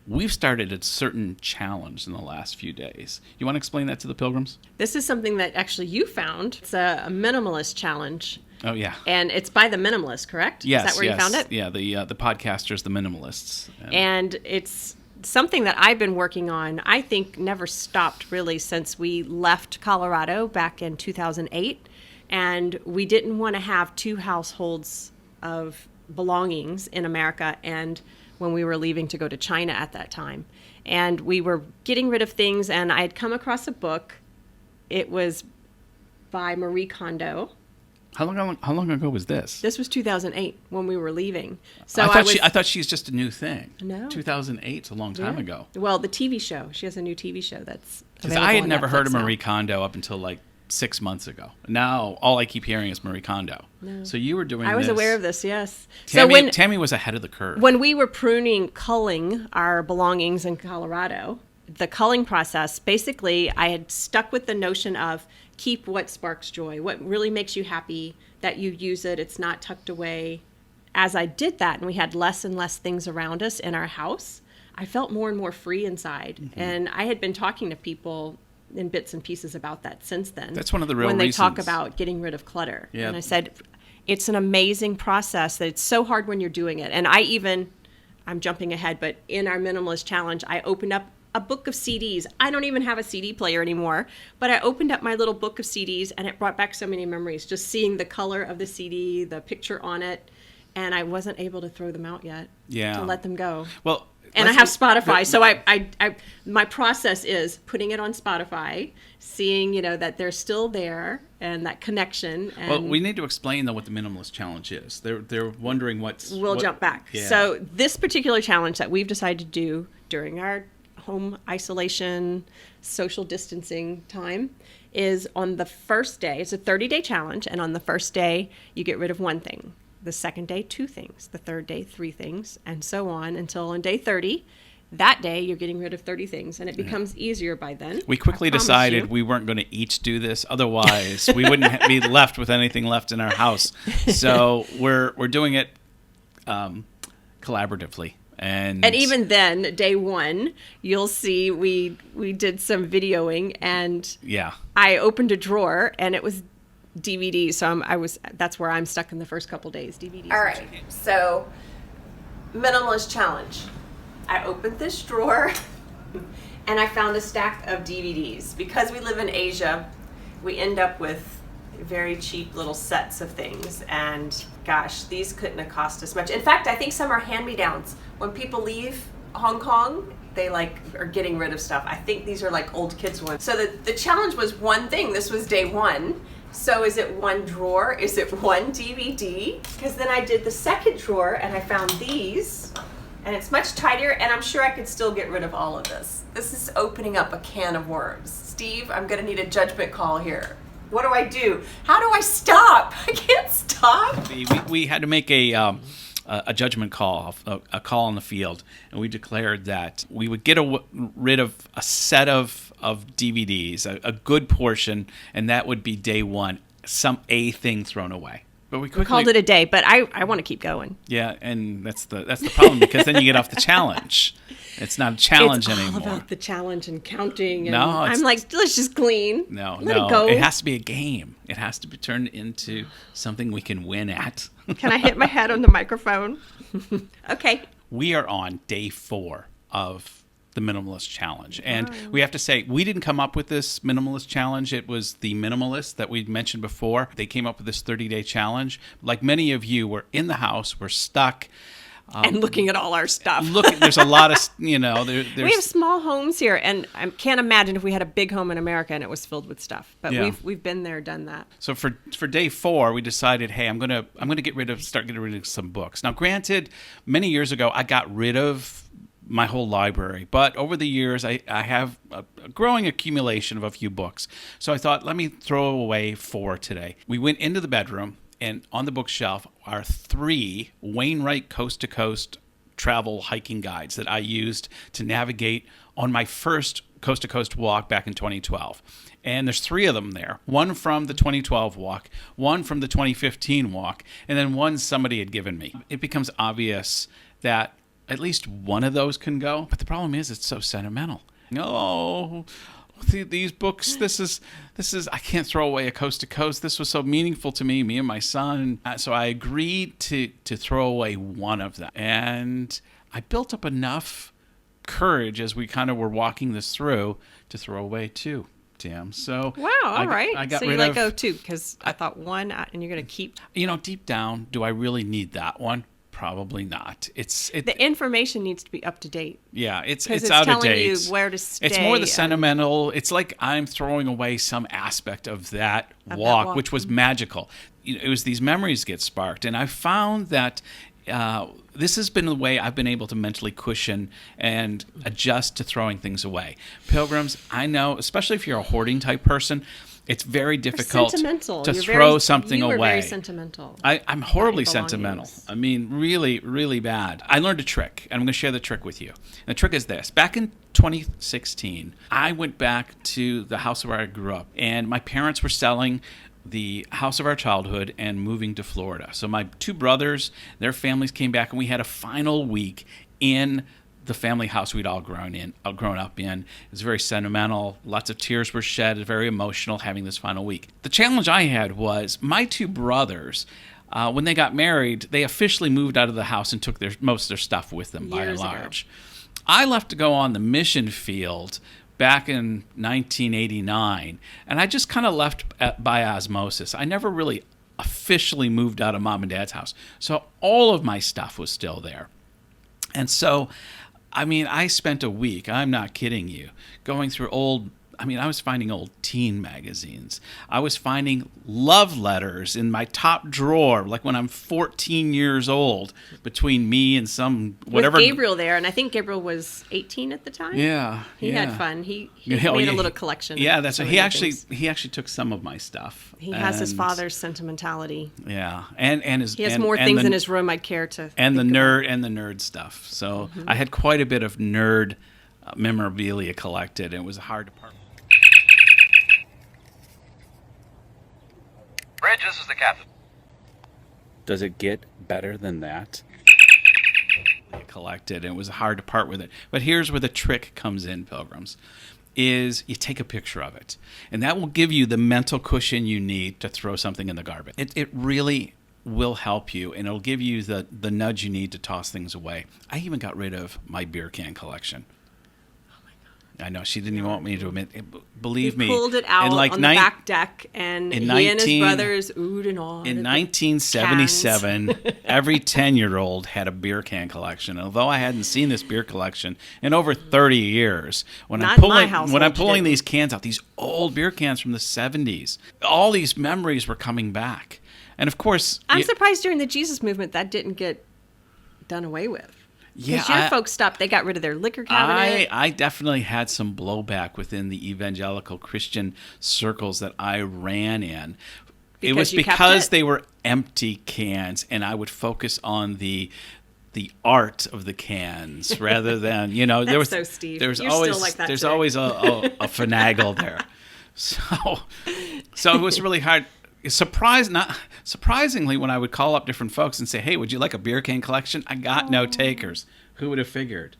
we've started a certain challenge in the last few days. You want to explain that to the Pilgrims? This is something that actually you found. It's a minimalist challenge. Oh, yeah. And it's by the Minimalist, correct? Yes. Is that where you found it? Yeah, the podcasters, the Minimalists. And it's something that I've been working on, I think never stopped really since we left Colorado back in 2008. And we didn't want to have two households of belongings in America, and when we were leaving to go to China at that time. And we were getting rid of things, and I had come across a book. It was by Marie Kondo. How long ago was this? This was 2008 when we were leaving. So I thought she's just a new thing. No. 2008's a long time ago. Well, the TV show. She has a new TV show that's Because available I had on never heard of Netflix now. Marie Kondo up until like 6 months ago. Now all I keep hearing is Marie Kondo. No. So you were doing I was this. aware of this, yes. Tammy was ahead of the curve. When we were culling our belongings in Colorado, the culling process, basically, I had stuck with the notion of keep what sparks joy, what really makes you happy, that you use it, it's not tucked away. As I did that, and we had less and less things around us in our house, I felt more and more free inside. Mm-hmm. And I had been talking to people in bits and pieces about that since then. That's one of the real reasons. When they talk reasons. about getting rid of clutter. Yeah. And I said, it's an amazing process that it's so hard when you're doing it. And I'm jumping ahead, but in our Minimalist Challenge, I opened up a book of CDs. I don't even have a CD player anymore, but I opened up my little book of CDs, and it brought back so many memories, just seeing the color of the CD, the picture on it, and I wasn't able to throw them out yet. Yeah. To let them go. Well, and I have Spotify, so my process is putting it on Spotify, seeing that they're still there and that connection. And well, we need to explain though what the Minimalist Challenge is. They're wondering We'll jump back. Yeah. So this particular challenge that we've decided to do during our home isolation, social distancing time is on the first day. It's a 30-day challenge, and on the first day, you get rid of one thing. The second day, 2 things. The third day, 3 things, and so on until on day 30. That day, you're getting rid of 30 things, and it becomes easier by then. We quickly decided we weren't going to each do this. Otherwise, we wouldn't be left with anything left in our house. So we're doing it collaboratively. And even then, day 1, you'll see we did some videoing, and yeah, I opened a drawer, and it was DVDs. So that's where I'm stuck in the first couple days, DVDs. All right, so Minimalist Challenge. I opened this drawer, and I found a stack of DVDs. Because we live in Asia, we end up with very cheap little sets of things, and gosh, these couldn't have cost us much. In fact, I think some are hand-me-downs. When people leave Hong Kong, they are getting rid of stuff. I think these are like old kids ones. So the challenge was one thing. This was day 1. So is it one drawer? Is it one DVD? Because then I did the second drawer, and I found these, and it's much tidier, and I'm sure I could still get rid of all of this. This is opening up a can of worms. Steve, I'm going to need a judgment call here. What do I do? How do I stop? I can't stop. We had to make a judgment call, a call on the field, and we declared that we would get rid of a set of DVDs, a good portion, and that would be day 1, a thing thrown away. But we called it a day, but I want to keep going. Yeah, and that's the problem, because then you get off the challenge. It's not a challenge anymore. It's all about the challenge and counting. And no, I'm like, let's just clean. Let it go. It has to be a game. It has to be turned into something we can win at. Can I hit my head on the microphone? Okay. We are on day 4 of the Minimalist Challenge. And we have to say, we didn't come up with this Minimalist Challenge. It was the Minimalist that we mentioned before. They came up with this 30-day challenge. Like many of you, we're in the house, we're stuck. And looking at all our stuff. There's a lot of, we have small homes here, and I can't imagine if we had a big home in America and it was filled with stuff. But we've been there, done that. So for day 4, we decided, hey, I'm gonna start getting rid of some books. Now, granted, many years ago, I got rid of my whole library, but over the years, I have a growing accumulation of a few books. So I thought, let me throw away 4 today. We went into the bedroom, and on the bookshelf are 3 Wainwright Coast to Coast travel hiking guides that I used to navigate on my first Coast to Coast walk back in 2012. And there's 3 of them there. One from the 2012 walk, one from the 2015 walk, and then one somebody had given me. It becomes obvious that at least one of those can go. But the problem is it's so sentimental. Oh, these books, this is I can't throw away A Coast to Coast. This was so meaningful to me and my son. So I agreed to throw away one of them. And I built up enough courage as we kind of were walking this through to throw away two. Tam. So wow, all right. I got so rid you let of, go too, because I thought one, and you're going to keep. Deep down, do I really need that one? Probably not. The information needs to be up to date. Yeah, it's it's out of telling date. you where to stay. It's more the sentimental. It's like I'm throwing away some aspect of that walk, which was magical. It was these memories get sparked, and I found that this has been the way I've been able to mentally cushion and adjust to throwing things away. Pilgrims, I know, especially if you're a hoarding type person, it's very difficult to throw something away. You were very sentimental. I'm horribly sentimental. I mean, really, really bad. I learned a trick, and I'm going to share the trick with you. And the trick is this. Back in 2016, I went back to the house where I grew up, and my parents were selling the house of our childhood and moving to Florida. So my two brothers, their families came back, and we had a final week in the family house we'd all grown up in. It was very sentimental. Lots of tears were shed. Very emotional having this final week. The challenge I had was my two brothers, when they got married, they officially moved out of the house and took most of their stuff with them by and large. I left to go on the mission field back in 1989, and I just kind of left by osmosis. I never really officially moved out of mom and dad's house. So all of my stuff was still there. And so, I mean, I spent a week, I'm not kidding you, going through I was finding old teen magazines. I was finding love letters in my top drawer, like when I'm 14 years old, between me and some whatever. With Gabriel there, and I think Gabriel was 18 at the time. Yeah, he had fun. He made a little collection. Yeah, that's right. He actually took some of my stuff. He has his father's sentimentality. Yeah, he has more things in his room I'd care to. And the nerd stuff. So I had quite a bit of nerd memorabilia collected, and it was hard to part. Bridge, this is the captain. Does it get better than that? Collected, and it was hard to part with it. But here's where the trick comes in, Pilgrims, is you take a picture of it. And that will give you the mental cushion you need to throw something in the garbage. It really will help you, and it'll give you the nudge you need to toss things away. I even got rid of my beer can collection. I know, she didn't even want me to admit it. Believe me. He pulled it out on the back deck, and he and his brothers oohed and awed. In 1977, every 10-year-old had a beer can collection. Although I hadn't seen this beer collection in over 30 years, when I'm pulling these cans out, these old beer cans from the 70s, all these memories were coming back. And of course, I'm surprised during the Jesus movement that didn't get done away with. Because your folks stopped. They got rid of their liquor cabinet. I definitely had some blowback within the evangelical Christian circles that I ran in. It was because they were empty cans, and I would focus on the art of the cans rather than, there was so Steve. There's You're always still like that there's today. always a finagle there. So it was really hard. Surprisingly, when I would call up different folks and say, "Hey, would you like a beer can collection?" I got no takers. Who would have figured?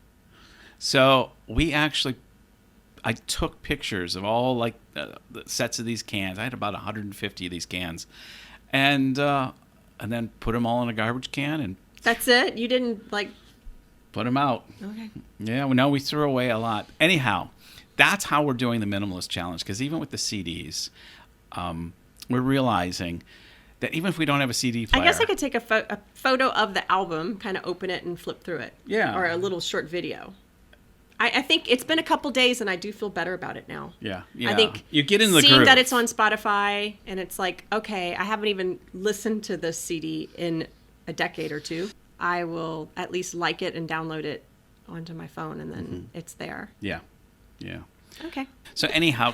So I took pictures of all the sets of these cans. I had about 150 of these cans, and then put them all in a garbage can and. That's it. You didn't put them out. Okay. Yeah, we threw away a lot. Anyhow, that's how we're doing the Minimalist Challenge, because even with the CDs. We're realizing that even if we don't have a CD player... I guess I could take a photo of the album, kind of open it and flip through it. Yeah. Or a little short video. I think it's been a couple days, and I do feel better about it now. Yeah. I think you get in the seeing groove. that it's on Spotify, and it's like, okay, I haven't even listened to this CD in a decade or two. I will at least like it and download it onto my phone, and then it's there. Yeah. Okay. So anyhow,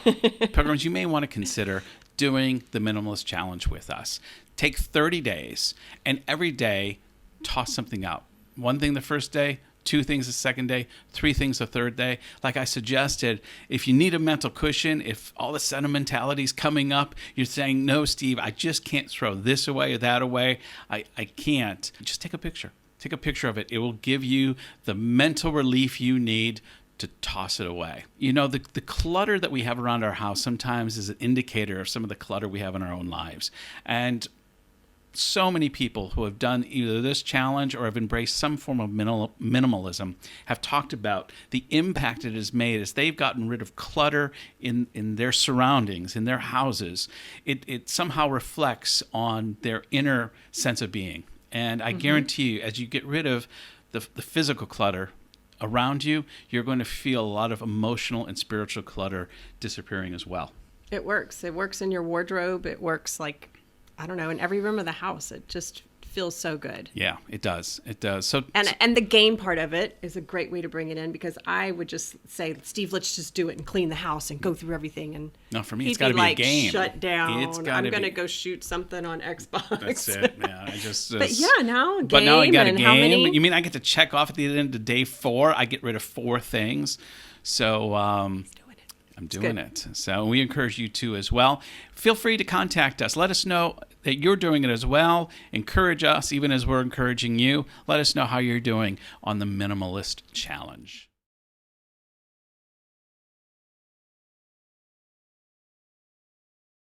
Pilgrims, you may want to consider doing the Minimalist Challenge with us. Take 30 days, and every day, toss something out. One thing the first day, 2 things the second day, 3 things the third day. Like I suggested, if you need a mental cushion, if all the sentimentality's coming up, you're saying, "No, Steve, I just can't throw this away or that away. I can't." Just take a picture. Take a picture of it. It will give you the mental relief you need to toss it away. You know, the clutter that we have around our house sometimes is an indicator of some of the clutter we have in our own lives. And so many people who have done either this challenge or have embraced some form of minimalism have talked about the impact it has made as they've gotten rid of clutter in their surroundings, in their houses. It somehow reflects on their inner sense of being. And I guarantee you, as you get rid of the physical clutter around you, you're going to feel a lot of emotional and spiritual clutter disappearing as well. It works. It works in your wardrobe. It works I don't know, in every room of the house. It just feels so good. Yeah, it does. It does. So and the game part of it is a great way to bring it in, because I would just say, Steve, let's just do it and clean the house and go through everything. And no, for me, it's got to be a game. Shut down. I'm going to go shoot something on Xbox. That's it. Yeah, but yeah, now a game. But now I got a game. How many? You mean I get to check off at the end of day 4? I get rid of 4 things. So I'm doing it. So we encourage you to as well. Feel free to contact us. Let us know that you're doing it as well. Encourage us, even as we're encouraging you. Let us know how you're doing on the Minimalist Challenge.